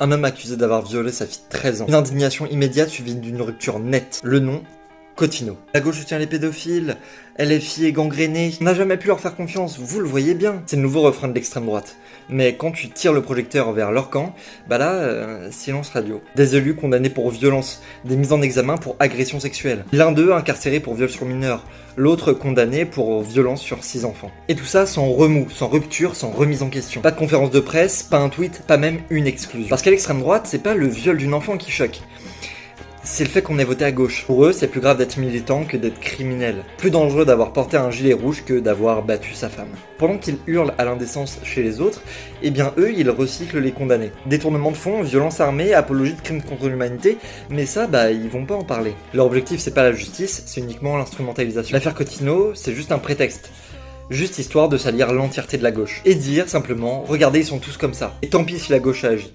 Un homme accusé d'avoir violé sa fille de 13 ans. Une indignation immédiate suivie d'une rupture nette. Le nom, Cottineau. La gauche soutient les pédophiles, LFI est gangrénée, on n'a jamais pu leur faire confiance, vous le voyez bien. C'est le nouveau refrain de l'extrême droite. Mais quand tu tires le projecteur vers leur camp, bah là, silence radio. Des élus condamnés pour violence, des mises en examen pour agression sexuelle. L'un d'eux incarcéré pour viol sur mineur, l'autre condamné pour violence sur 6 enfants. Et tout ça sans remous, sans rupture, sans remise en question. Pas de conférence de presse, pas un tweet, pas même une exclusion. Parce qu'à l'extrême droite, c'est pas le viol d'une enfant qui choque. C'est le fait qu'on ait voté à gauche. Pour eux, c'est plus grave d'être militant que d'être criminel. Plus dangereux d'avoir porté un gilet rouge que d'avoir battu sa femme. Pendant qu'ils hurlent à l'indécence chez les autres, eh bien eux, ils recyclent les condamnés. Détournement de fonds, violence armée, apologie de crimes contre l'humanité, mais ça, ils vont pas en parler. Leur objectif, c'est pas la justice, c'est uniquement l'instrumentalisation. L'affaire Cottineau, c'est juste un prétexte. Juste histoire de salir l'entièreté de la gauche. Et dire simplement, regardez, ils sont tous comme ça. Et tant pis si la gauche a agi.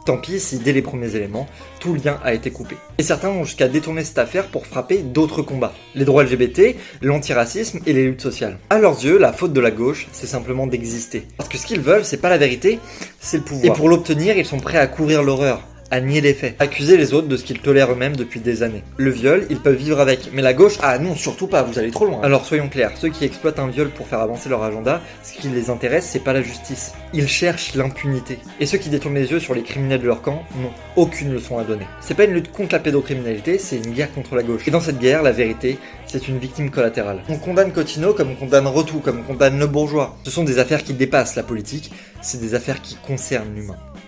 Tant pis si, dès les premiers éléments, tout lien a été coupé. Et certains vont jusqu'à détourner cette affaire pour frapper d'autres combats. Les droits LGBT, l'antiracisme et les luttes sociales. À leurs yeux, la faute de la gauche, c'est simplement d'exister. Parce que ce qu'ils veulent, c'est pas la vérité, c'est le pouvoir. Et pour l'obtenir, ils sont prêts à couvrir l'horreur, à nier les faits, accuser les autres de ce qu'ils tolèrent eux-mêmes depuis des années. Le viol, ils peuvent vivre avec, mais la gauche, ah non, surtout pas, vous allez trop loin. Alors soyons clairs, ceux qui exploitent un viol pour faire avancer leur agenda, ce qui les intéresse, c'est pas la justice. Ils cherchent l'impunité. Et ceux qui détournent les yeux sur les criminels de leur camp, non, aucune leçon à donner. C'est pas une lutte contre la pédocriminalité, c'est une guerre contre la gauche. Et dans cette guerre, la vérité, c'est une victime collatérale. On condamne Cottineau comme on condamne Rotou, comme on condamne le bourgeois. Ce sont des affaires qui dépassent la politique, c'est des affaires qui concernent l'humain.